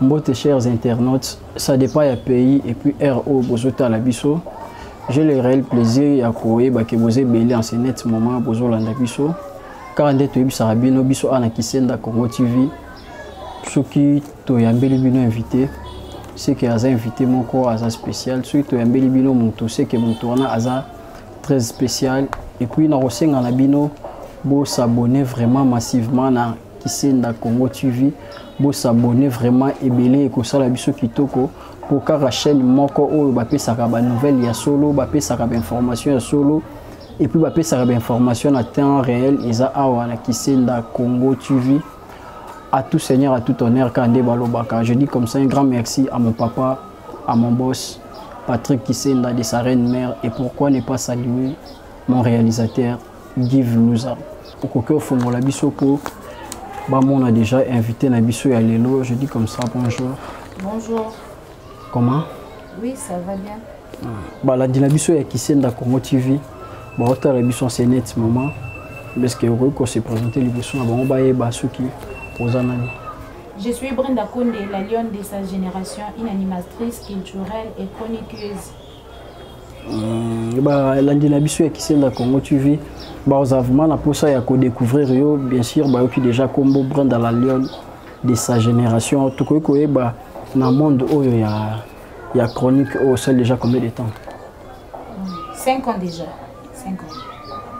Mbote chers internautes, ça dépend du pays et puis RO Bozota la biso. J'ai le réel plaisir à courir que vous avez en ce net moment Bozola la biso. Car en détour Sarabino biso ana Kisenda Congo TV. Ceux qui t'ont bino invité, c'est que as invité mon corps à spécial. Ceux qui t'ont bino mon c'est que mon tournant à très spécial. Et puis dans le la bino, vous s'abonner vraiment massivement à Kisenda Congo TV. Vous s'abonner vraiment et belé et que ça la biso kitoko pour la chaîne moko o bapé saraba nouvelle ya solo bapé saraba information ya solo et puis bapé saraba information à temps réel isa awa na Kisenda Congo TV. À tout seigneur, à tout honneur Kande Balobaka. Je dis comme ça un grand merci à mon papa, à mon boss Patrick Kisenda de sa reine mère et pourquoi ne pas saluer mon réalisateur Guy Louza. Pour que faut la biso pour on a déjà invité Nabiso et Alélo. Je dis comme ça, bonjour. Bonjour. Comment? Oui, ça va bien. La Nabiso et Kisenda Congo TV. On a Nabiso en net moment. Parce que on s'est présenté les Nabiso. On va y Je suis Brenda Konde, la lionne de sa génération, une animatrice culturelle et chroniqueuse. La Nabiso et Kisenda Congo TV. Vraiment pour ça il y a qu'à découvrir bien sûr qui déjà combo brand dans la lionne de sa génération tout quoi dans le monde où il y a chronique au sol déjà combien de temps 5 ans déjà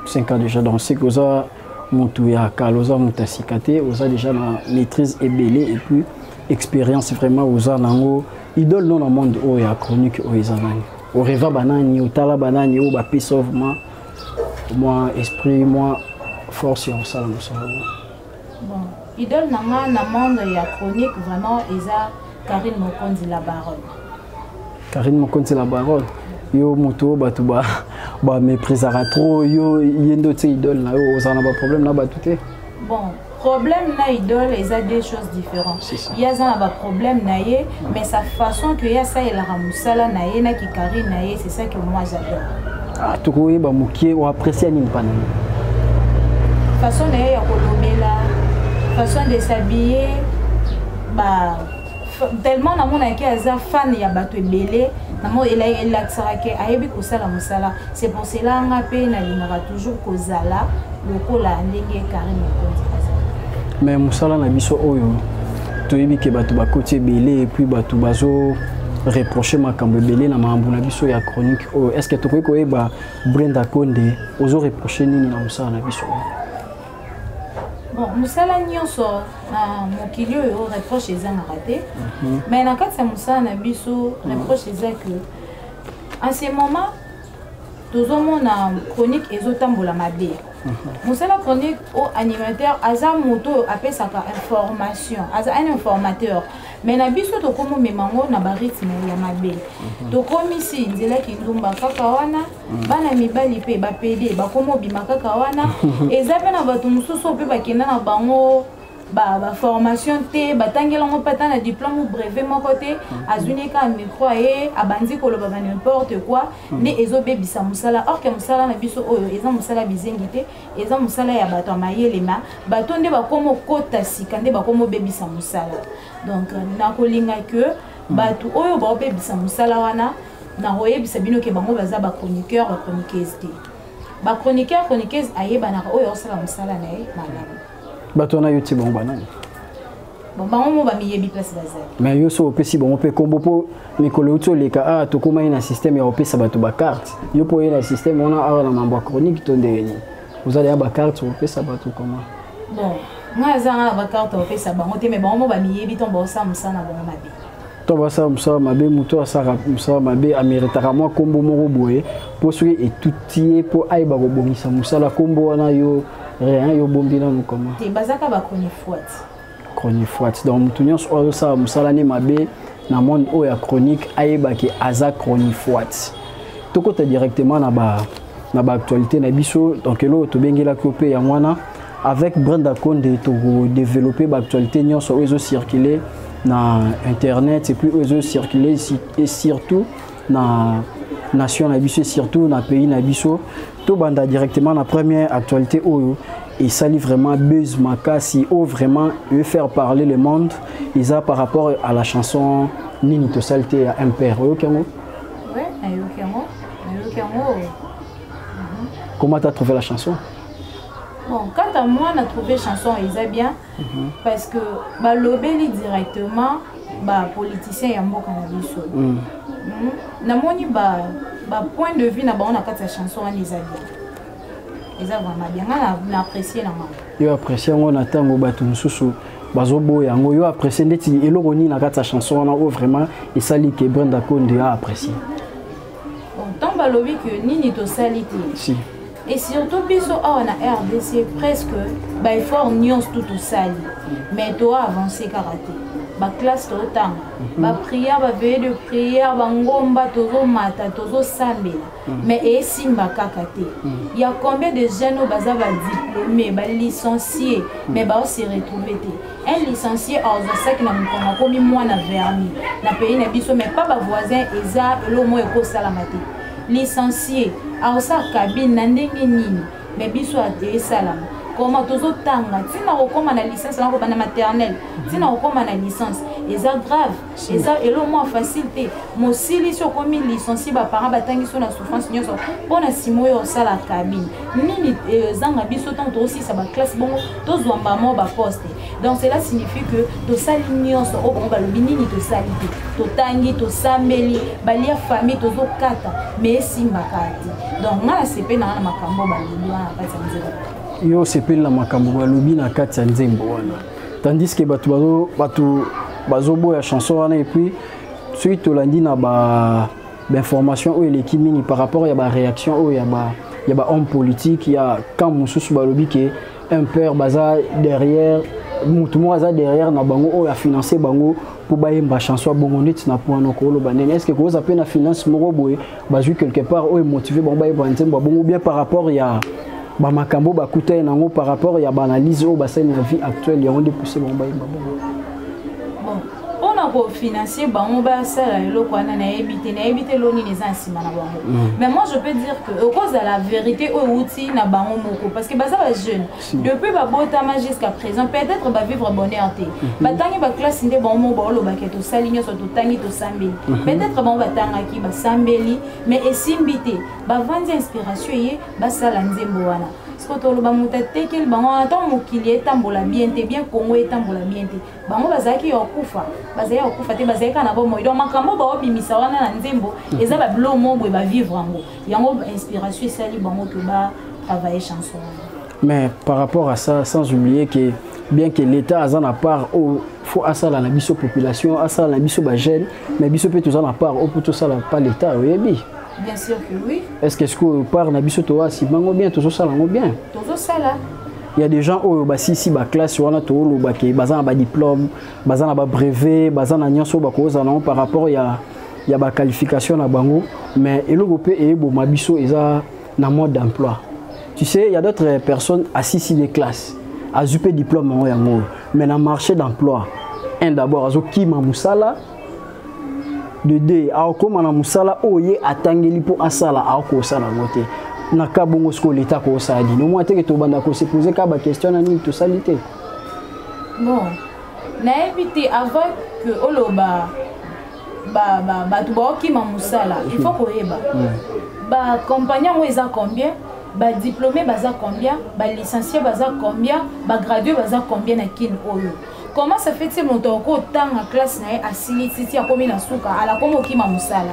5 ans déjà donc c'est que ça montou ya kaloza mutasikate oza déjà na maîtrise et belé et puis expérience vraiment oza nango idole dans le monde où il y a chronique au ezanani au reva banani au tala banani au ba peace of moi moi esprit moi force en ça bon idole nanga na monde ya chronique vraiment eza Karine Mokonzi la baronne. Karine Mokonzi la baronne yo moto batuba ba méprisera trop yo yendo te idole na yo ça n'a pas problème na batute bon problème na idole eza deux choses différentes il y a ça na problème na ye mais sa façon que ya ça il a ramusala na ye na ki Karine na ye c'est ça que moi j'adore. Ah, tu connais ba mukie ou apprécier ni pas façon de ya kolobela façon de s'habiller bah tellement na mona ki aza fan ya bato ebele na mo il a que ayebi ko sala musala c'est pour cela nga pe na lingaka toujours kozala lokola ndenge Karine Mokonzi mais musala na biso oyo toyebi ke bato ba côté belé et puis bato bazo reprocher makambo belé na mambo na biso ya chronique oh est-ce que tu connais ba Brenda Konde ozo reprocher nini na musala na biso bon musala nyonso na mokili oyo reproche ezanga raté mais na kati ya musala na biso reproche eza que en ce moment tozomona chronique ezotambola mabe musala chronique au animateur aza moto apesaka information aza un informateur mais na biso tokomo memango na ba rythme ya mabe tokomi si nzela kindumba kaka wana bana mibali pe ba PD bakomo bima kaka wana eza pe na bato mususu pe bakenda na bango ba formation te batangela ngo pata na diplôme brevet moko te azuni ka micro ye abandi koloba ba n'importe quoi ne ezobebisa musala or que musala na biso oyo eza musala bizengi te eza musala ya bato amayelema bato nde bakomo kota sika nde bakomo bebisa musala donc na kolinga que bato oyo ba bebisa musala wana na royebisa bino ke bango baza ba chroniqueur ba chroniqueuse te ba chroniqueur chroniqueuse ayeba na oyo osala musala na ye malamu bato na youtube bon banani bon bango ba miyebi place bazali mais yo so opesi bon pe kombo po mikolo uto leka ah to koma ina système ya opesa bato ba carte yo po ina système on a na mambo chronique to ndeni vous allez ba carte opesa bato comment bon nga zanga ba carte opesa bango te mais bango ba miyebi to ba sa musana bango mabe to ba sa musana mabe muto asara musana mabe ameritaka moi kombo moko boye po soki etutie po ai ba kobongisa musala kombo wana yo rien yo bombina nous comment te bazaka ba chronique fouette donc mutunyo so ça musala ni mabe na monde o ya chronique ayeba ki aza chronique fouette to kota directement na ba actualité na biso donc lo to bengela ko pe ya mwana avec Brenda Konde to développer ba actualité nyonso ozo circuler na internet et puis ozo circuler et surtout na nation na biso surtout na pays na biso to banda directement la première actualité oyo et ça lit vraiment buzz makasi ou vraiment veut faire parler le monde ils a par rapport à la chanson Nini to salté à impère OK ouais comment tu as trouvé la chanson? Bon, quant à moi, on a trouvé chanson ils bien parce que bah lobeli directement bah politicien ya mboka na biso. Na moni bah point de vue na ba on a quatre chanson on ils bien. Ils a vraiment bien na apprécier na moi. Yo apprécier on attend bato mususu bazobo yango yo apprécier ndeti eloko ni na quatre chanson on a vraiment et ça li que Brenda Konde a apprécié. Bon, tant ba lobi que Nini to salité. Si. Et surtout, on a RDC presque, il faut union tout sali. Mais toi avancer karaté. Ba classe autant. Ba prière, ba veille de prière, ba ngomba tozo mata, tozo sambela. Mais et simba kakate. Il y a combien de jeunes au bazar ba diplômés, ba licenciés, mais ba aussi retrouvé. Un licencié a ça qui n'a pas comme moi na verni. Na pays na biso mais pas ba voisin eza elo mo eko salamate. Licencié a sa cabine na ndenge nini mais biso ate salam comment tozo tanga tina okoma na licence na ko bana maternelle tina okoma na licence eza grave eza elo mo facilité mo sili so komi licencié ba parents batangi so na souffrance nyoso pona simo yo sala cabine nini zanga biso tant aussi ça ba classe bongo to zwamba mo ba poste donc cela signifie que to sali nyoso o bongo ba lobinini to salité to tangi to sambeli balia famille to zo kata mais simba kati donc ngala sepe na makambo ba lobia na kati ya nzela yo sepe na makambo ba lobi na kati ya nzembo wana tandis que bato bazobo ya chanson wana et puis suite to landi na ba information ou l'équipe mini par rapport ya ba réaction ou ya ba homme politique ya quand mususu ba lobi que un père baza derrière tout le monde derrière na bango o ya financer bango pour bailler ma chanson bongo net na point ko lo banene est-ce que vous appelez na finance moko boye bazu quelque part o motivé bon bailler ba bongo bien par rapport ya ba makambo ba kuta nango par rapport ya ba analyse o ba sa na vie actuelle ya on dépousser bon bailler ba bongo bon on a pour financer bango ba ça lo ko na éviter lo ni les ansima na bango mais moi je peux dire que au cause de la vérité au outil na bango moko parce que baza ba jeune depuis ba botama jusqu'à présent peut-être ba vivre bonheur té ba tangi ba classe ndé bango ba lo ba keto salinyo so to tangi to sambeli peut-être bango ba tanga ki ba sambeli mais esimbité ba vandi inspiration yé ba sala nzembo wana Skoto ba mutate kel bango ata mokili etambola bien te bien Congo etambola bien te bango bazaki okufa te bazaki na bo moyo makambo ba obimisa wana na nzembo eza ba blo mombo ba vivre ngo yango inspiration sali bango que ba travailler chanson. Mais par rapport à ça sans oublier que bien que l'état a en part au faut à ça la biso population à ça la biso ba jeune mais biso peut tout en part au pour tout ça pas l'état oui. Bien sûr que oui. Est-ce que par Nabiso Toa si bango bien tout ça lango bien? Tout ça là. Il y a des gens au si ba classe wana to lo ba ke bazana ba diplôme, bazana ba brevet, bazana nyonso ba ko za non par rapport il y a ba qualification na bango mais eloko pe e bo mabiso eza na mode d'emploi. Tu sais, il y a d'autres personnes assises des classes, à zuper diplôme en yango mais dans marché d'emploi. Un d'abord azo kima musala de deux a comme na musala oye atangeli pour asala a ko sala ngote na kabongo sko l'état ko sa di no moite que to banda ko se poser ka ba question na ni to salité bon na éviter avant que oloba ba to ba ki ma musala il faut ko yeba ba compagnon mo eza combien ba diplômé baza combien ba licencié baza combien ba gradué baza combien na kin oyo. Comment ça fait que mon toko tant en classe na asili titi a komi na suka ala komo kima musala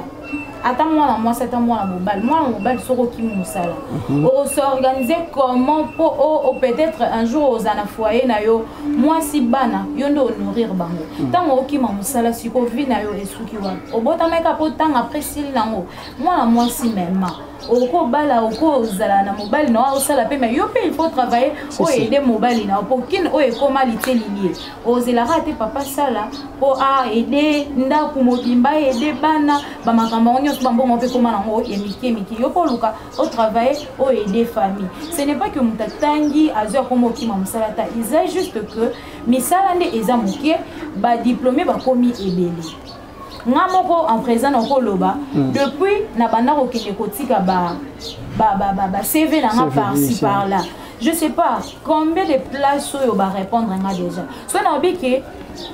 attends moi c'est moi la mobile soko kima musala on s'organiser comment pour peut-être un jour aux ana foyer na yo moi si bana yo ndo nourrir bango tant o kima musala siko vi na yo esuki wa obota meka po tant après sil nango moi si même oko bala oko zala na mobile na osala pe mais yo pe il faut travailler o aider mobile na pour kin o ekomalité lié ozela rate papa sala po a aider nda kumobimba aider bana ba makambo nyos bambongo pe koma nango emiki yo po luka au travailler o aider famille ce n'est pas que mutatangi azo komo kima musalata il est juste que misala nde eza mokie ba diplômé ba komi ebele ngamoko en présent nako loba depuis na banda ko kende kotika ba CV na nga par ci par là je sais pas combien de places on va répondre à déjà. So na obi que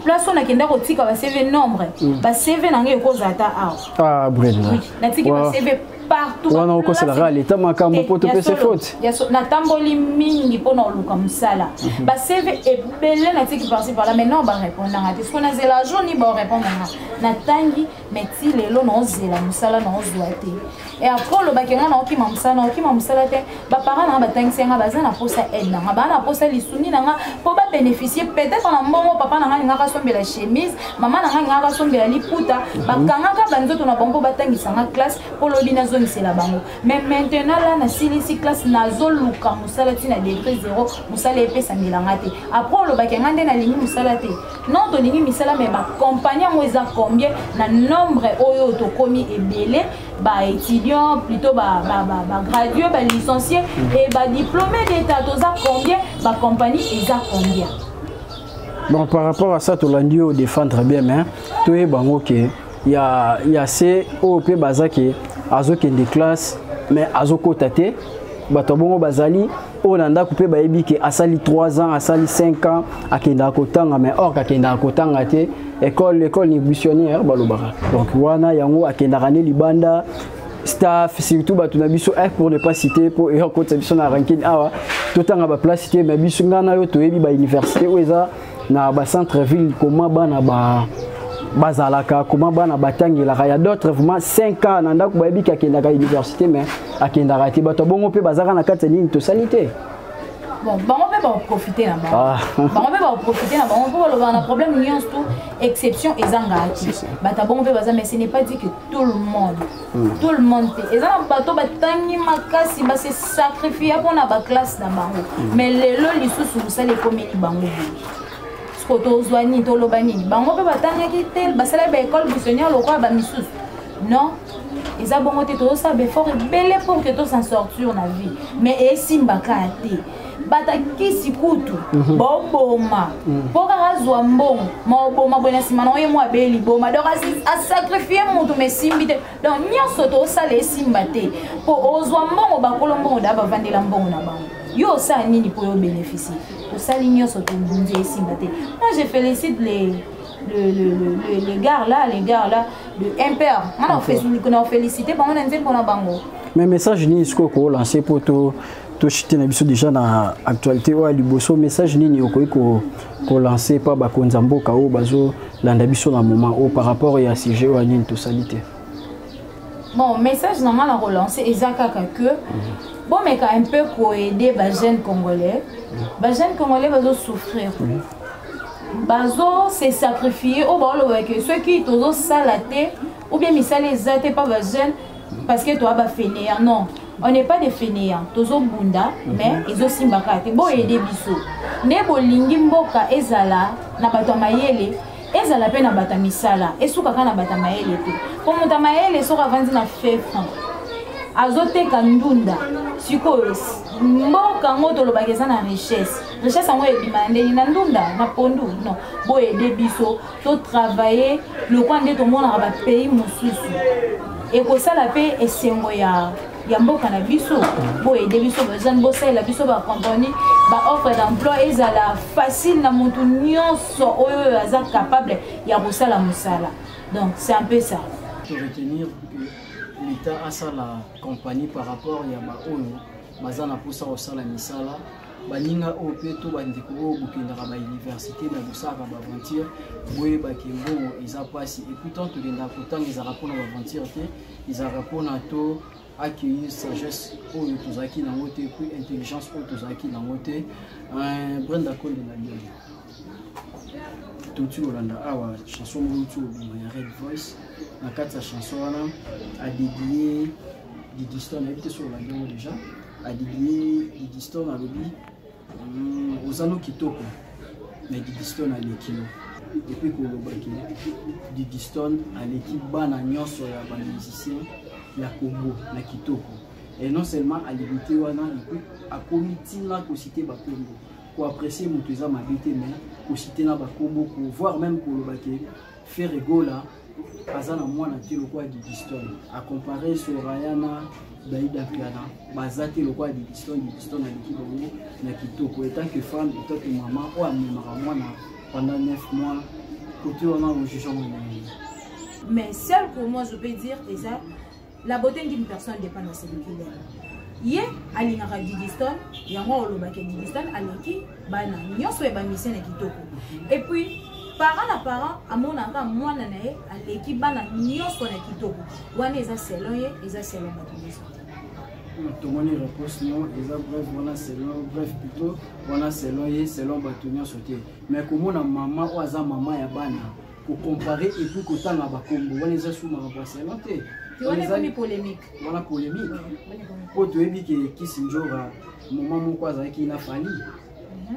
place on a kenda kotika ba CV nombre, ba CV na ngé ko zata ah Brenda. Oui, na tiki ba CV partout. On a encore c'est la réalité makambo pour te passer faute. Ya so na tamboli mingi pona oluka musala. Ba CV e belé na tiki par-ci par là mais non ba répondre na te. Parce qu'on a zela journée ba répondre na tangi mais ti lelo no zela musala no zoate. Et après le bakenga na okima musala te ba parents na ba tangi senga baza na posa aide na ba na posa lisuni na pour ba bénéficier peut-être na mbongo papa na nga ka sombela chemise maman na nga ka sombela liputa bakanga ka banzoto na bango batangisa nga classe pour lobi na zone c'est la bango mais maintenant là na silisi classe na zoluka musala tina degré 0 musala epesa milanga te après le bakenga nde na lingi musala te non to lingi misala mais ba compagnie ngo eza combien na nombre oyo to komi ebele ba étudiant plutôt ba gradué ba licencié et ba diplômé d'état toza combien ba compagnie eza combien. Bon, par rapport à ça, tu l'as dit, défendre très bien, mais tu es bon, ok. Il y a ces OP Bazaki, Azoki des classes, mais Azoko Tate, Batobongo Bazali, on a coupé Baby qui a sali 3 ans, a sali 5 ans, à Kenda Kotanga, mais or, à Kenda Kotanga, l'école négociationnaire, Balobara. Donc, Wana, Yango, à Kenda Rane, Libanda, staff, surtout Batunabiso, pour ne pas citer, pour y avoir un ranking, tout le temps à place cité, mais Bissungana, tu es à l'université, où est na ba centre ville comment bana bazalaka comment bana batangela ya d'autres vraiment 5 ans na ndako bayebi ka kenda ka université mais akenda rati bato bongo pe bazaka na kati ni to salité bon bango pe ba profiter na bango pe ba profiter na bango pour le na problème nyons tout exception ezanga ati bata bongo pe baza mais ce n'est pas dit que tout le monde ezanga bato batangi makasi ba se sacrifier pour na ba classe na bango mais lelo lisusu musale komeli bango Tozwani tolobani bango pe batangaki tel basala ba école missionnaire lokwa ba misusu non ils a bongo te to ça be fort belé pour que to s'en sortir na vie mais esimba ka te bataki sikutu boboma pour razwa mbongo moboma bona sima na yemo abeli boma donc a sacrifier mutu mais simbi te donc nyoso to sala esimba te pour ozwa mbongo bakolo mbongo da bavandela mbongo na bango yo ça nini pour bénéficier pour ça l'ignon sur ton bunzi ici matin moi je félicite les gars là de impair on a félicité pendant un temps pour la bango mais message ni ce qu'on lancé pour tout chiter na biso déjà na actualité ou liboso message ni ko lancer pas ba konzambo ka o bazo landa biso na moment au par rapport à sujet ou ni to salité bon message normal à relancer ezaka que bon mais quand un peu pour aider les jeunes congolais vont souffrir bazo se sacrifier au bord que ceux qui tozo salaté ou bien misale les pas les jeunes parce que toi ba fainéant non on n'est pas des fainéants tozo bunda mais ils aussi mbakate bon aider biso ne bolingi mboka ezala na bato mayele ezala pe na bata misala esuka kana bata mayele te pour muta mayele soka vandi na fefa azoteka ndunda sikoyo mboka ngo tolobaka eza na richesse yango ebima ndeni na ndunda na pondu non bo aider biso to travailler lokwa nde tomonaka bapays mosusu ekosala pe esengo ya mboka na biso bo aider biso besoin bosalela biso bacompagnie baoffre d'emploi ezala facile na motu nyonso oyo aza capable ya kosala mosala donc c'est un peu ça retenir que l'État a ça la compagnie par rapport à Yabaono, Bazana Poussa au Sala Misala, Baninga au Peto, Bandeko, Bukendara, l'université, Baboussa, Babantir, Boué, Bakembo, ils a passé. Et puis, tant que les Nakotang, ils a rapport à Babantir, ils a rapport à tout, accueillir sagesse, au Tozaki, dans l'autre, puis intelligence, au Tozaki, dans l'autre, un Brenda Cole de la Lyon. Tout le monde a une chanson Red Voice. Dans quatre chansons, a dédié Didi Stone, a été sur la vidéo déjà, a dédié Didi Stone à l'objet aux anneaux qui topent, mais Didi Stone à l'équipe. Et puis pour le bac, Didi Stone à l'équipe Banagnon sur la bande musicien, la Congo, la Kitoko. Et non seulement à l'ébité, et puis à comité là pour citer Bakongo. Pour apprécier mon tuza ma beauté, mais pour citer na Bakongo, pour voir même pour le bac, faire ego là. azana mwana te lokwa Didiston a comparer Sorayana Daïda Piana bazati lokwa Didiston na likibango na kitoko étant que femme étant que maman ou amemaka mwana pendant 9 mois côté on a au jugement. Mais celle que moi je peux dire c'est ça, la beauté d'une personne dépend de celui qu'il est. Yé alingaka Didiston yango olobaki Didiston aleki bana nyonso e ba mission na kitoko. Et puis parent na parent amonaka mwana na ye aleki bana nyonso na kitoko. Wana eza selon ye eza selon Didiston. Tout le monde réponse non, ils ont bref, voilà selon, bref plutôt, voilà selon ye, selon Batounian sauté. Mais comment la maman ou aza maman ya bana pour comparer et puis qu'autant la bakombo, voilà les sous ma passé noté. Tu vois les polémiques. Voilà polémique. Pour tu es qui s'injora, maman mon quoi avec qui n'a fallu,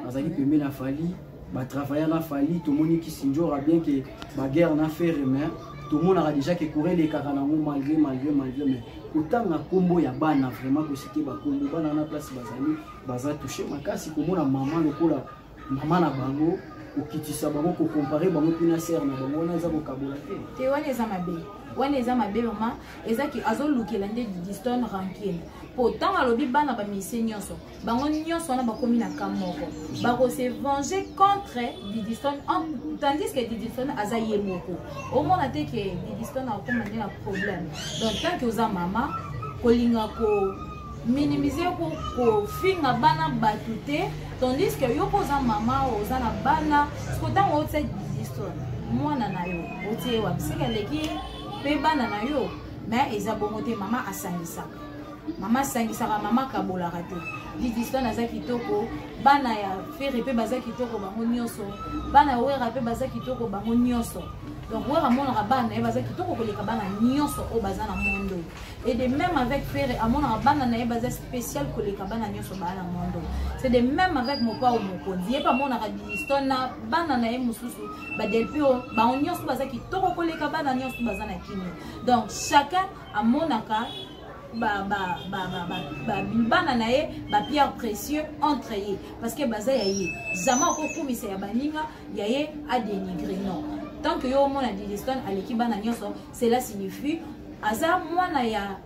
avec qui n'a fallu, bah travailler n'a fallu, tout le monde qui s'injora bien que la guerre n'a fait rien. Tout le monde a déjà que courir les caranangos malgré mais autant na combo ya bana vraiment que c'était ba combo bana na place bazali baza toucher makasi comme na maman lokola maman na bango okitisa bango ko comparer bango pina sœur na bango na za ko kabola te wana eza mabe vraiment eza ki azolukela nde Didiston rankine pourtant alobi bana ba mission nyonso bango nyonso na bakomi na kamoko bako se venger contre Didiston tandis que Didiston aza yemoko au moins te que Didiston a commandé un problème donc tant que oza mama kolinga ko minimiser ko finga bana batute tandis que yo poza mama oza na bana skotan o tse Didiston mwana na yo otie wa bisika leki pe bana na yo mais eza bongo te mama asangisaka mama sangisaka mama kabolaka te Didiston aza kitoko bana ya fere pe baza kitoko bango nyonso bana wera pe baza kitoko bango nyonso donc wera monaka bana ye baza kitoko koleka bana nyonso o baza na mondo et de même avec fere amonaka bana na ye baza spécial koleka bana nyonso bana na mondo c'est de même avec mopa o mokonzi ye pa monaka Didiston na bana na ye mususu ba depuis bango nyonso baza kitoko koleka bana nyonso baza na kini donc chacun amonaka bana na ye ba pierre précieux entre ye parce que baza ya ye zama ko kumisa ya baninga ya ye a dénigrer non tant que yo mona Didiston aleki bana nyonso cela signifie aza mwana ya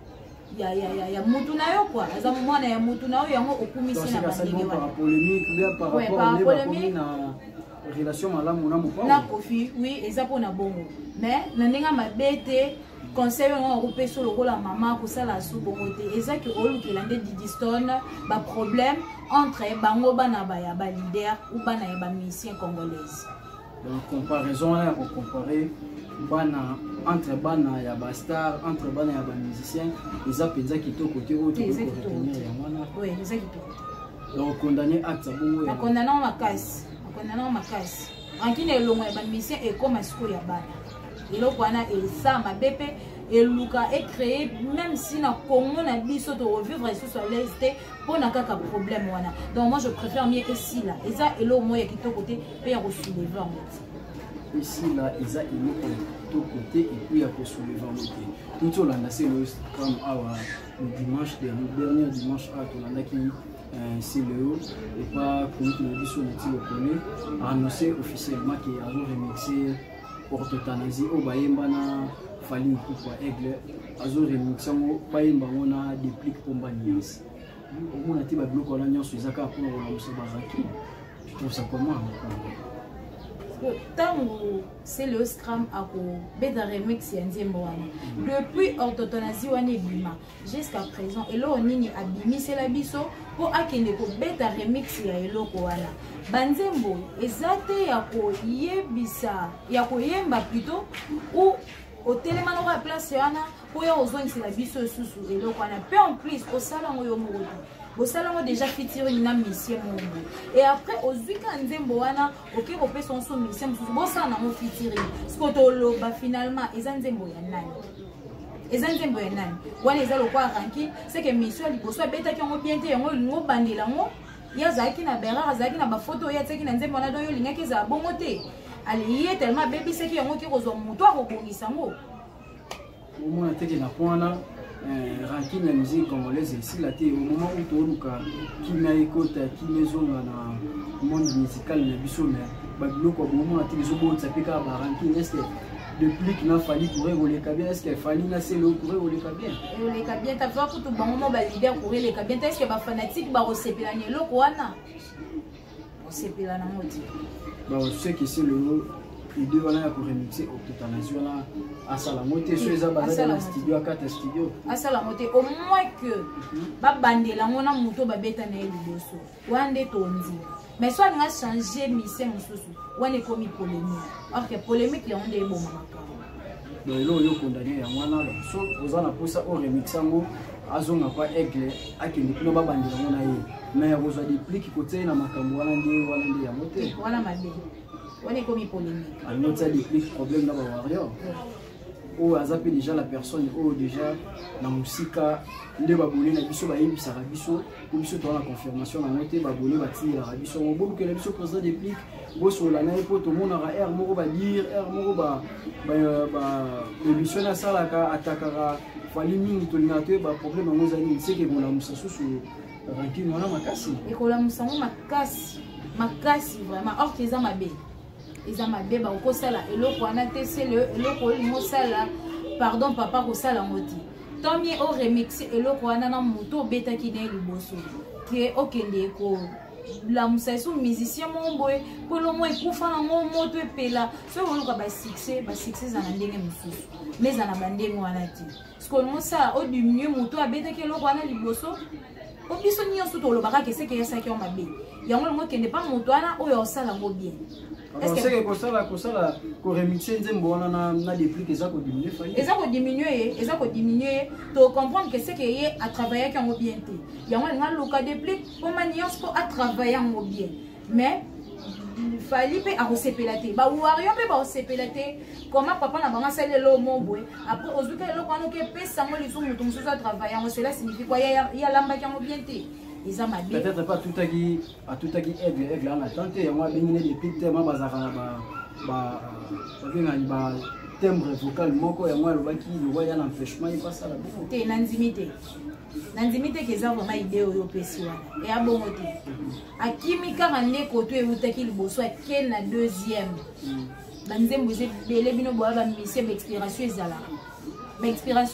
mutu na yo quoi aza mwana ya mutu na yo yango okumisi na baninga par polémique bien par rapport à relation malamu na mopa na kofi oui eza pona bongo mais na ndenge mabete conseil on repère sur le rôle à maman pour ça la sous bongoté et ça que au qui l'ande Didiston ba problème entre bango bana ba ya ba leader ou bana ya ba mission congolaise donc comparaison là pour comparer bana entre bana ya ba star entre bana ya ba musicien les a penza qui to côté autre pour retenir ya mwana oui les a qui to donc condamné acte bongo ya condamnant makasi ankine longo ya ba mission et comme asko ya bana et là wana et ça ma bébé et Luka est créé même si na Congo na biso de revivre sur l'est pour na kaka problème wana donc moi je préfère mieux ici là et ça et là au moins qui to côté et à soulever en fait ici là et ça il est de côté et puis à soulever en fait tout on a c'est le comme le dimanche dernier dimanche à tout on a qui c'est le haut et pas pour nous biso na le connaît annoncé officiellement qu'il a remixé orthothanasie au bayemba na fali kwa aigle azo remixango bayemba ngona déplique pomba nyans au mona ti ba bloko na nyonso izaka pour na musa bazaki je trouve ça comment tango c'est le scrum à ko beta remix ya nzembo wana depuis orthothanasie wana ebima jusqu'à présent elo nini abimi c'est la biso pour akende ko beta remix ya eloko wana banzembo ezate ya ko yebisa ya ko yemba plutôt ou au télémano à place wana pour ya ozongisi la biso susu eloko wana peu en plus au salon yo moko au salon déjà featuring na mission mongo et après aux week-end nzembo wana OK opé son mission susu bo ça na mo featuring skotolo ba finalement eza nzembo ya nani eza nzembo ya nani wana eza lokwa ranki c'est que mission liboso beta ki ngo bien te ngo ngo bandela ngo ya zaki na berara zaki na ba photo ya tseki na nzembo na do yo lingaki za bongo te ali tellement baby c'est ki ngo ki kozwa muto akobongisa ngo au moins teke na pona ranking la musique congolaise ici là au moment où toruka qui na ekota qui mezonga na monde musical na biso mais ba biloko au moment teke zo bonza peka ba ranking est depuis qu'il n'a fallu courir au Lekabien, est-ce qu'il fallait c'est le courir au Lekabien? Au Lekabien, tu as vu que tout le monde va leader courir au Lekabien. Est-ce que les fanatiques vont recevoir le Kouana? On sait pas la moitié. Je sais que c'est le. Les deux voilà pour remixer au total national à Salamoté sur les abandons dans le studio à 4 studios à Salamoté au moins que ba bandela ngona moto ba beta na liboso wande tondi mais soit on a changé mission mususu wane komi polémique or que polémique ya onde bon makaka donc là yo condamné ya mwana so ozana posa au remixango azonga pas aigle akende kuno ba bandela ngona ye mais ya kozwa déplique côté na makambo wana ndi ya moté wala mabe. On est comme polémique. Un autre ça des problèmes dans le warrior. Ou azape déjà la personne ou déjà la musique les babouné na biso ba yebi sa rabiso ou biso to la confirmation na noté babouné ba ti la rabiso on beaucoup que la biso président des pliques bo sur la naï poto mon ara air moko ba dire air moko ba émission na sala ka atakara fali mingi to linato ba problème ngo zali c'est que bon la musasu sur ranking wana makasi et ko la musango makasi vraiment or que ça mabe. Ils ont mabé ba okosala eloko wana te c'est le eloko mosala pardon papa kosala ngoti tant mieux au remix eloko wana na moto beta ki ne liboso que okende ko la musasu musicien mon boy pour le moins kufa na moto epela so oluka ba succès za na ndenge mususu mais za na bandenge wana ti parce que mosala au du mieux moto abeta ki eloko wana liboso obiso nyonso to lobaka ke c'est que ça qui on mabé yango ngo kende pas moto wana oyo osala ngo bien. Est-ce que ça remixer nzembo wana na déplique ça ko diminuer fali ça ko diminuer to comprendre que c'est que y a travailler qui en bien té yango nga loka déplique pour maniance pour à travailler en bien mais fali pe a recépelaté ba wario pe ba recépelaté comment papa na banga sale lo mombwe après ozuka lo kwano ke pesa mo liso mutu muso à travailler cela signifie quoi y a lamba qui en bien té. Peut-être pas tout à qui aigle en attente et moi bien des petits thèmes bazara ba timbre vocal moko et moi le baki le voyant l'empêchement il passe à la bouffe té nanzimité que ça vraiment idée au pesi wana et a bon côté akimi 42 côté utaki liboso ken na deuxième banzembo ze belé bino boa ba mission expiration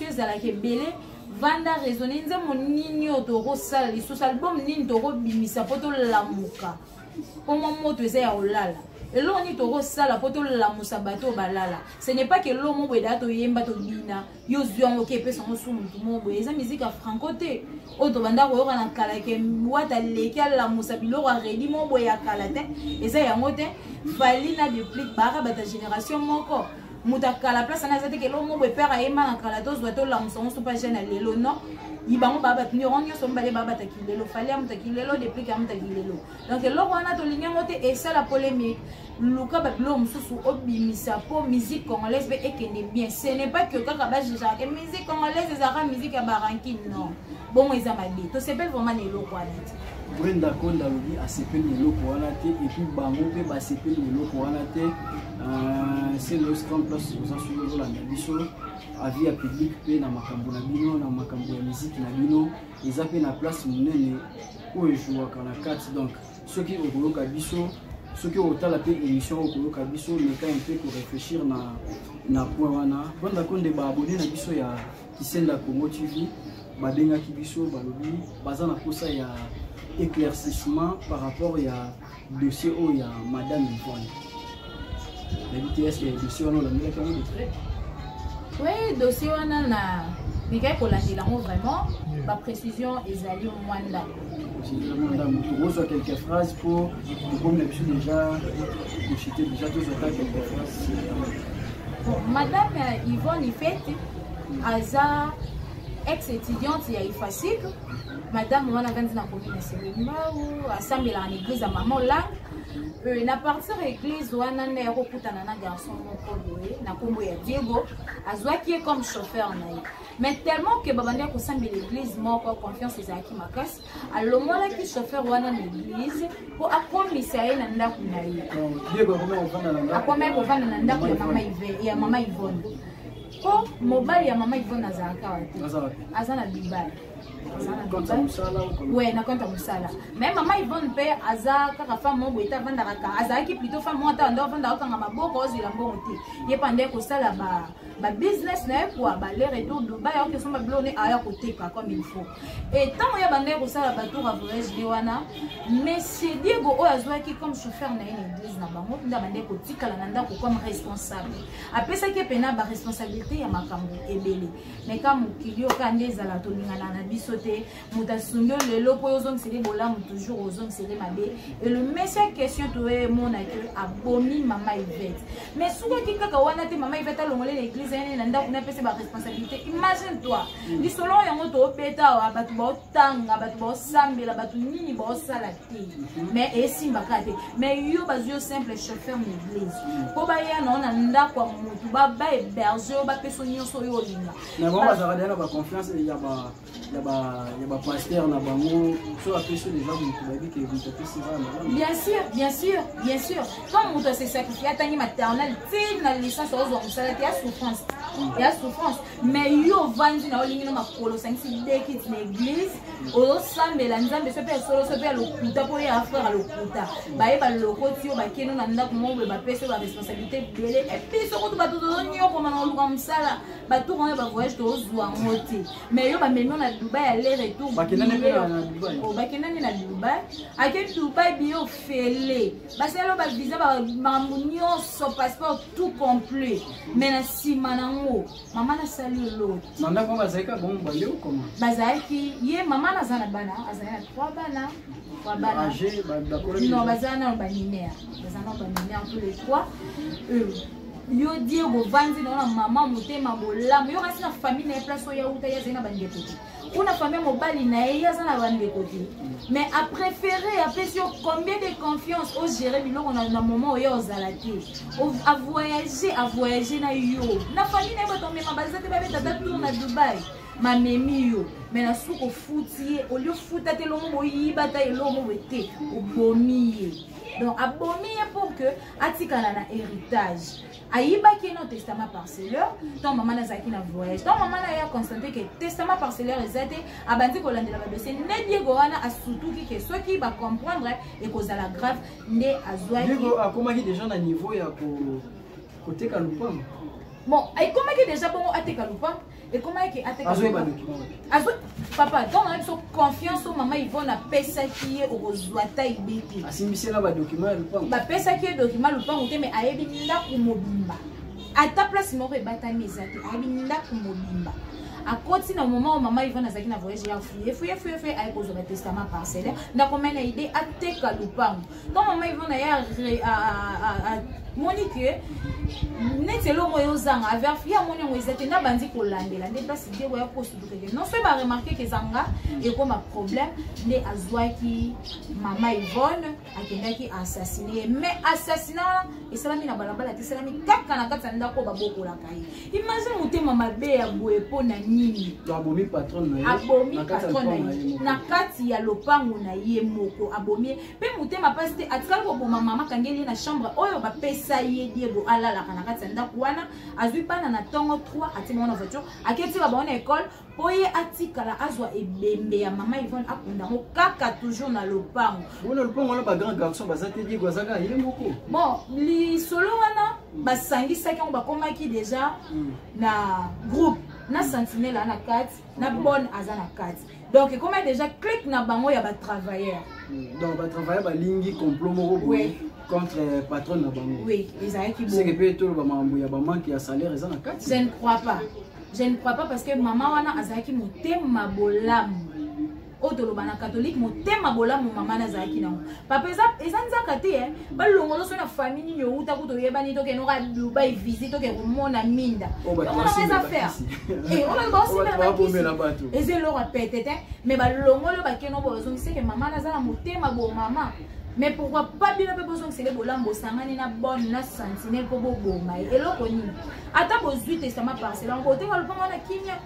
ezala ke belé vanda raisonner nze monini otoro sala lisusu album nini toro bimisa poto lamuka pomo moto eza ya olala elo ni toro sala poto lamusa bato balala ce n'est pas que l'homme bweda to yemba to bina yo zwango ke pesa mo sumu mo bwe eza musique franco te oto banda ko yoka na kala ke wata leka lamusa biloko redi mo bwe ya kala te eza yango te fali na déplique bara bata génération moko mutaka la place na zate ke lo mo be père ayema na kala to zwato la musongo so pas jeune lelo non ibango baba ni ronyo so mbale baba takilelo fali amutakilelo depuis amutakilelo donc lo wana to linga ngote et ça la polémique luka bablo mususu obimisa po musique congolaise be ekene bien ce n'est pas que kaka ba jija que musique congolaise ezaka musique ya baranki non bon eza mabe to sepel vraiment ne lo kwa neti Brenda Konda lobi a sepeli eloko wana te et puis bango pe ba sepeli eloko wana te c'est le stand place aux assurer la biso avis à public pe na makambo na bino na makambo ya musique na bino eza pe na place munene o ejoua kana 4 donc ceux qui okoloka biso ceux qui ont la paix émission okoloka biso mais quand un peu pour réfléchir na point wana Brenda Konda ba abonné na biso ya Kisenda Congo TV ba benga ki biso ba lobi baza na kosa ya éclaircissement par rapport à dossier où il y a Madame Yvonne. La vitesse est dossier on a mis quand même de près. Oui, dossier on a na mais pour la vraiment la précision ezali au Mwanda. Nous avons quelques phrases pour comme l'habitude déjà citer déjà tous quelques phrases. Bon, Madame Yvonne fait Aza ex-étudiante ya IFASIC. Madame on a grandi dans la commune de Selimba assemblée en église à maman là na partir église wana na rekutana na garçon moko boye na kombo ya Diego azwaki comme chauffeur na mais tellement que babanda ko sambi l'église moko confiance ezaki makasi alomona ki chauffeur wana na église pour akomisa ye na ndako na ye Diego comment on va na ndako ya mama Yvonne ko mobile ya mama Yvonne azaka wapi azana Dubai Ouais, na compte musala. Mais maman Yvonne père aza kaka femme mo boita vanda kaka aza ki plutôt femme mo ata ndo vanda kaka maboko ozila mbongo te. Ye pande ko sala ba business na quoi ba les retour Dubaï on que son blonné aya côté comme il faut. Et tant ya bande ko sala ba tour à voyage liwana monsieur Diego o azwa ki comme chauffeur na une église na bango nda bande ko tikala na ndako comme responsable. Après ça qui pena ba responsabilité ya makambo ebele. Mais comme kilio kande zala to lingana na bisote mutasungyo lelo po ozong sele bola toujours ozong sele mabe et le monsieur question to e mon accueil abomi mama Yvette. Mais souvent qui kaka wana te mama Yvette alongole l'église ene na ndako na pese ba responsabilité. Imagine toi li solo yango to peta wa batu ba tanga batu ba sambela batu nini ba sala te. Mais esimba kate mais yo bazio simple chauffeur d'église. Ko ba ya na ndako mutu ba ba héberger ba peso nyonso yo linga. Na bon bazara dela ba confiance ya ba pasteur na bango so apesi les gens qui babi que vous tapez ça. Bien sûr. Quand on se sacrifie atangi maternelle, tu na licence aux hommes ça la souffrance. Il y a souffrance mais yo vandi na olingi na makolo 5 de kit na église o sambela nzambe so pe solo so pe lokuta po ya frère lokuta ba e ba lokoti yo ba keno na ndako mo ba pese ba responsabilité belé et puis so ko ba to nyo ko na luka msala ba to ko ba voyage to ozwa ngoti mais yo ba memi na Dubaï aller retour ba kenane na Dubaï o ba kenane na Dubaï ake Dubaï bio fele ba selo ba visa ba mamunyo so passeport tout complet mais na simana maman a salué l'autre. Nanda ko bazaka bon bale ou comment? Bazaki ye maman azana bana, azana 3 bana. 3 bana. Âgé non, bazana banimea. Bazana banimea tous les 3. Yo Diego vanzi na maman mutema bolam. Yo rasi na famille na place ya uta ya zena bande côté. Una famille mobali na ya zana bande côté. Mais a préféré après sur combien de confiance au gérer biloko na moment yo zalaki. A voyager na yo. Na famille na batombe mabazate ba tata tour na Dubaï. Ma memi yo. Mais na suko futi au lieu futa te longo moyiba ta elongo wete obomiye. Donc abomiye pour que atikana na héritage. Aïba qui est notre testament parcellaire, ton maman n'a zaki na voyage, ton maman n'a constaté que testament parcellaire est zate, abandi ko landela ba dossier, ne Diego wana a surtout que ceux qui va comprendre et cause à la grave ne azwa. Diego a comment qui déjà na niveau ya côté Kalupam. Bon, et comment qui déjà bon à te Kalupam et comment qui a te Kalupam. Papa, donc on a une confiance au maman Yvonne a pesa qui est au Zwata ibiki. Asimbisi la ba document Lupam. Ba pesa qui est document Lupam ou mais ayebi nda kumobimba. À ta place moko ebatami ezate ayebi nda kumobimba. À côté na moment où maman Yvonne azaki na voyage ya fouiller ayi kozo ba testament parcellaire nda komena idée a te Kalupam. Donc maman Yvonne a Monique netelo moyo zanga avec ya moni ngo ezate na bandi ko landela nde place Diego ya poste du non fait ba remarquer que zanga et comme un problème ne azwaki mama Yvonne akendaki assassiner mais assassinat et salami na balabala te salami kaka na kata ndako baboko la kai imagine mutema mabe ya boepo na nini abomi patron na kati ya lopango na ye moko abomi pe mutema paste atikala ko boma mama kangeli na chambre oyo ba pesa ye Diego alala kana kati ndako wana azwi bana na tongo 3 atima na voiture aketi ba bona école poye atikala azwa ebembe ya mama Yvonne akunda mo kaka toujours na lopango bona lopango na ba grand garçon bazate Diego azaka ye moko bon li solo wana basangisa ki ba komaki déjà na groupe na sentinelle na kati na bonne azana kati donc comment déjà clique na bango ya ba travailleurs donc ba travailleurs ba lingi complot moko oui contre patron na bango. Oui, les aïe qui c'est que peut tout le bamambo ya baman qui a salaire ils en a 4. Je ne crois pas. Je ne crois pas parce que maman wana azaki motema bolamu. Otolo bana catholique motema bolamu maman azaki na. Papa ezanza kate ba longolo so na famille yo uta ko to yebani to ke no ka Dubaï visite to ke ko mona minda. On va faire. Et on va aussi faire. Et c'est leur répéter mais ba longolo ba ke no bozo c'est que maman azala motema bo maman. Mais pourquoi pas bien besoin que c'est les bolambo sangani na bonne na sentinelle pour boma et loko ni ata bozui testament parcellaire on côté le panga na kinya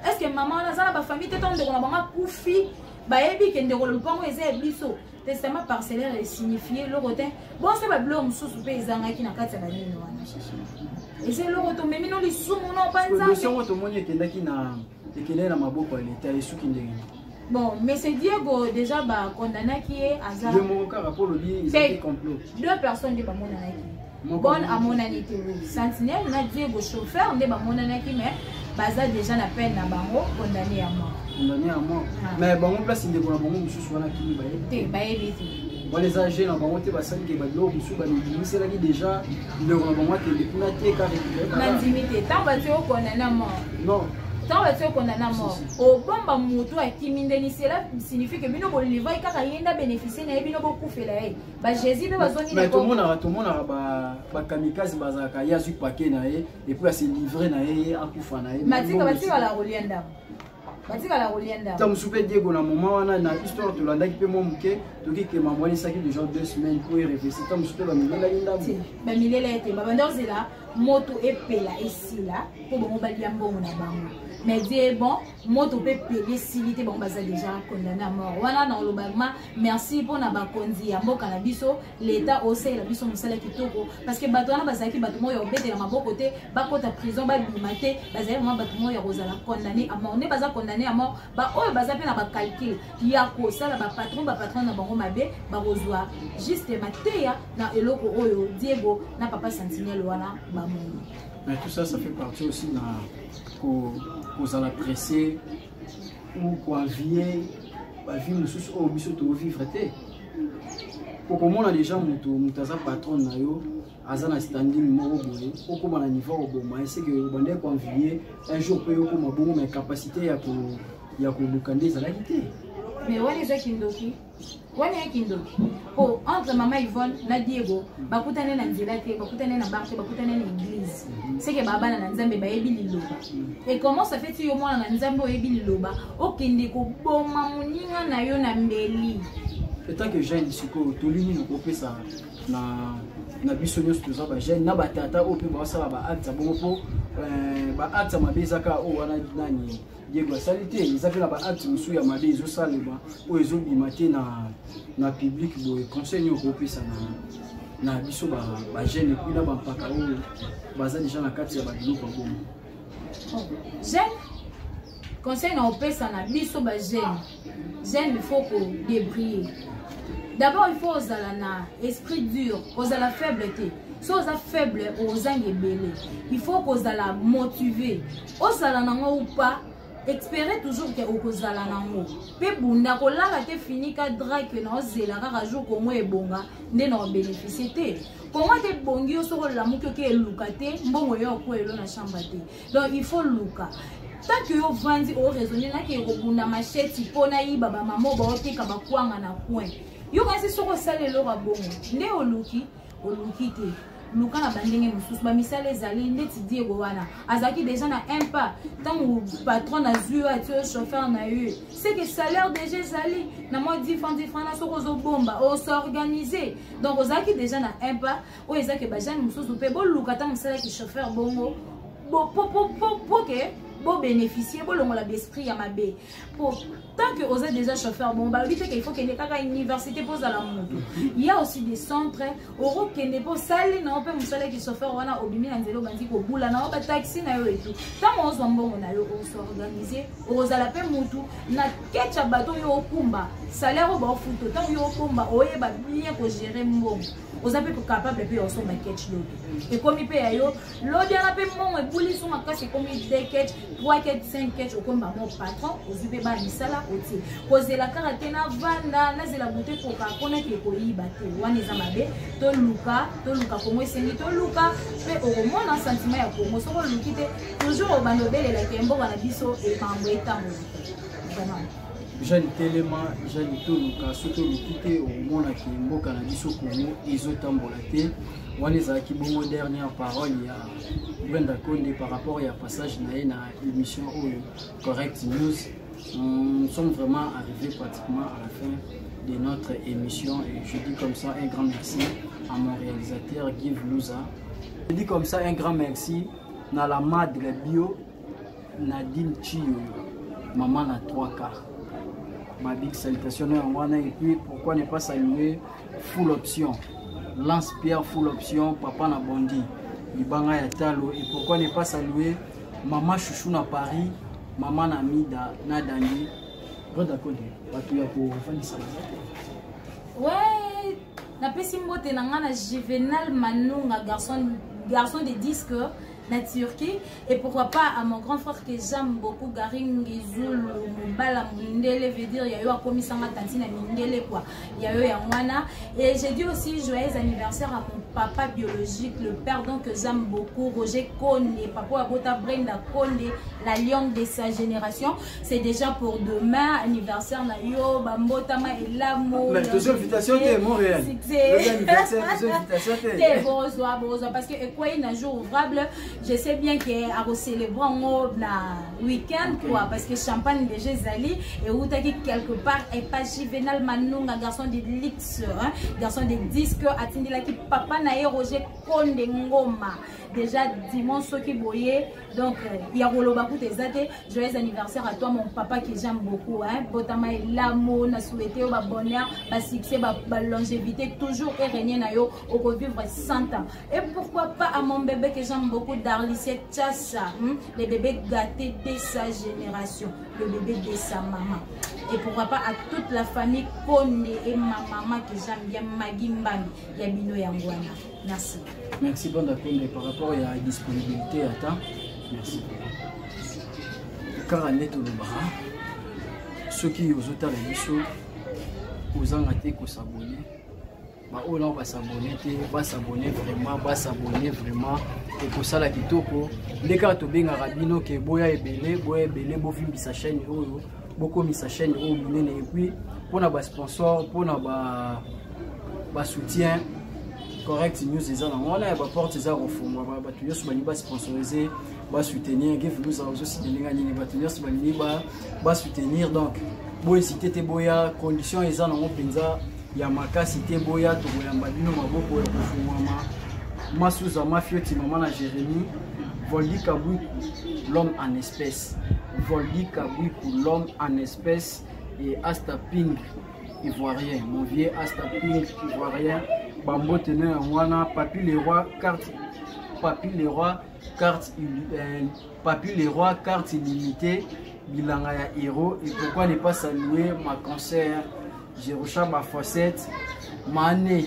est-ce que maman na zala ba famille teton de na kufi ba yebi ke ndeko le panga eza biso testament parcellaire est signifié le côté bon c'est ba blom sous pe ezanga ki na kati ya banini wana et c'est le côté mais mino li sumu no panza le son to moni ke ndaki na et qu'il est dans ma boucle l'état et sous qui n'est bon mais c'est Diego déjà bah condamné qui est hasard le mon cas rapport le bien ils étaient complot 2 personnes de bamonana qui bonne à mon anité sentinelle na Diego chauffeur de bamonana qui mais baza déjà na peine na bango condamné à mort mais bon place il est pour la bon monsieur soit là qui va te ba éviter bon les âgés na bango te basali ke ba lo monsieur ba ni c'est là qui déjà le na bango te depuis na te ka na limité tant ba tu condamné à mort non tant que tu condamné à mort au bomba mutu a kimindeni cela signifie que bino boliva ikaka yenda bénéficier na bino beaucoup fait là ba Jésus be bazoni mais tout le monde ba kamikaze bazaka yazu paquet na et puis à se livrer na a kufa na matika la rolienda batika la rolienda tam soupe Diego na moment wana na histoire to landa ki pe mo muke to ki ke mamwani saki de genre 2 semaines pour y réfléchir tam soupe ba milela linda ba milela ete ba bandozela moto epela esila po bongo balia mbongo na bango mais Dieu bon moto peut payer silité bon baza déjà condamné à mort wana dans le bagma merci pour na bakonzi ya mboka na biso l'état aussi la biso musala kitoko parce que bato wana bazaki bato mo yo bete na maboko te bakota prison ba limité bazali mo bato mo ya rozala condamné à mort ne baza condamné à mort ba oyo baza pe na ba calcul ya ko sala ba patron na bango mabe ba rozwa juste mateya na eloko oyo Diego na papa sentinelle wana ba mo mais tout ça fait partie aussi na qu'on a pressé ou qu'on vient la vie nous sous au biso to vivre té pour comment on a déjà mutaza patron na yo azana standing moko boye oko na niveau au bon mais c'est que bande qu'on vient un jour peut yo comme bon mais capacité ya ko lukandeza la quitté mais wale za kindoki wale ya kindoki po entre mama Yvonne na Diego bakutane na nzela te bakutane na marché bakutane na église c'est que baba na nzambe ba yebi liloba et comment ça fait yo mwana na nzambe o yebi liloba okende ko boma muninga na yo na mbeli tant que jeune siko tolini no kopesa na biso nyos toza ba jeune na batata o pe ba sala ba acte bongo po ba acte mabezaka o wana nani Diego salite ils avaient là-bas acte musu ya mabe zo saleba o ezo bimate na public boy conseil yo kopesa na biso ba jeune puis là ba paka o baza déjà na kati ya ba biloko bongo jeune conseil na opesa na biso ba jeune il faut que débriller d'abord il faut osala na esprit dur osala faiblesse si oza faible ozangi ebele il faut kozala motivé osala nango ou pas espérer toujours que okozala nango pe bunda kolala te fini ka drake na ozela kaka jour komo ebonga nde na bénéficier te comment te bongi yo soko la muki ke eluka te mbongo yo ko elo na chambre te donc il faut luka tant que yo vandi o raisonner na ke kobunda macheti pona yiba ba mamo ba oteka ba kwanga na coin yo kasi soko salelo ka bongo nde oluki te luka na bandenge mususu ba misale ezali ndeti Diego wana azaki déjà na un pas tant ou patron na zui atio chauffeur na eu c'est que salaire déjà ezali na moi 10 francs na soko zo bomba o s'organiser donc ozaki déjà na un pas o ezaki ba jeune mususu pe bo luka ta musala ki chauffeur bongo bo po que bon bénéficier bon longola l'esprit ya mabe pour tant que osa déjà chauffeur bon bah vite qu'il faut qu'il y ait une université pour la moto il y a aussi des centres oro kende po sali na ope musala ki chauffeur wana obimi na nzelo bandi ko bula na oba taxi na yo et tout tant on mbongo na yo on s'organiser oza la pe mutu na ketcha bato yo okumba salaire ba futo tant yo okumba oye ba bien ko gérer mbongo oza pe capable pe oso ba ketch lo et comme il paye yo lo dia na pe mbongo e buli so makasi comme 2 ketch 3 ketch 5 ketch okomba mon patron ozipe ba misala oti kozela karate na vanda na zela bote koka kona ke koyiba te wana eza mabe to luka komo esengi to luka pe okomona sentiment ya komo soko luki te toujours bando belela ke mboka na biso e mambo etambo vraiment jeune telema jeune toluka soto lukite omona ke mboka na biso komo ezotambola te wana ezalaki bongo dernière parole ya Brenda Konde par rapport à passage na l'émission Correct News. Nous sommes vraiment arrivés pratiquement à la fin de notre émission et je dis comme ça un grand merci à mon réalisateur Guy Louza. Je dis comme ça un grand merci à la madre bio Nadine Chio, maman na 3K. Ma big salutation et puis pourquoi ne pas saluer Full Option, Lance Pierre Full Option, Papa na Bondi. Libanga ya Talo et pourquoi ne pas saluer Maman Chouchou na Paris, maman Namida Nadani Roda Konde bato ya ko fandisa ouais na pesi mbote na ngana Juvenal Manunga garçon de disque na Turquie et pourquoi pas à mon grand frère que j'aime beaucoup Garing Gizoul Mubala Mundele veut dire yayo akomi sanga tantina Mindele quoi yayo ya mwana et j'ai dit aussi joyeux anniversaire à mon papa biologique le père donc que j'aime beaucoup Roger Konde papa Abota Brenda Konde la lionne de sa génération c'est déjà pour demain anniversaire na yo bambota ma elamo mais toujours invitation t'es Montréal anniversaire toujours invitation t'es bonsoir parce que quoi il un jour ouvrable je sais bien que à célébrer en week-end quoi parce que champagne déjà zali et où t'as quelque part et pas Juvenal Manunga garçon de luxe hein garçon de disque atteindre là qui papa na Roger Konde Ngoma déjà dimanche ce qui boyé donc il y a Roloba pour tes athées joyeux anniversaire à toi mon papa que j'aime beaucoup hein botama et l'amour na souhaité au bonheur ba succès ba longévité toujours et régner na yo au vivre 100 ans et pourquoi pas à mon bébé que j'aime beaucoup Darlissier Tchassa le bébé gâté de sa génération le bébé de sa maman et pourquoi pas à toute la famille Konde et ma maman que j'aime bien Magui Mbami Yabino Yangwana merci. Merci bon d'accord par rapport à la disponibilité à temps. Merci. Car on est au Lombara, ceux qui ont autant les missions, aux engatés qu'on s'abonne, bah on va s'abonner, va s'abonner vraiment, et pour ça la kitoko, les gars to benga rabino que boya ebele bofim sa chaîne beaucoup mis sa chaîne au minene et puis pour na ba sponsor, pour na ba soutien. Correct news les gens on a porte ça au fond ba tu yosu bani ba sponsoriser ba soutenir give nous aussi de linga ni ba tu yosu bani ba soutenir donc boy cité te boya condition les gens on penza ya makasi te boya to boya mbabino maboko ya kufumama masuza mafioti maman na Jérémie Voldi Kaboukou l'homme en espèce Voldi Kaboukou l'homme en espèce et Astaping ivoirien mon vieux Astaping ivoirien Bambo teneur wana Papi les rois carte illimitée bilanga ya héros et pourquoi ne pas saluer ma concert Jérocha ma facette Mané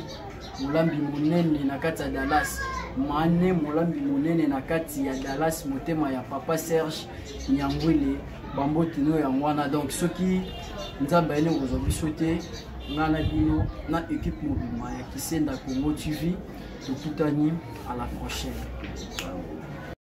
Molambi Monene na kati ya Dallas Mané Molambi Monene na kati ya Dallas motema ya papa Serge Nyangwile Bambo teneur ya wana donc ceux qui nzamba ene aujourd'hui sauter Nana Bino, na équipe mobile, qui s'est Congo TV, de tout à la prochaine.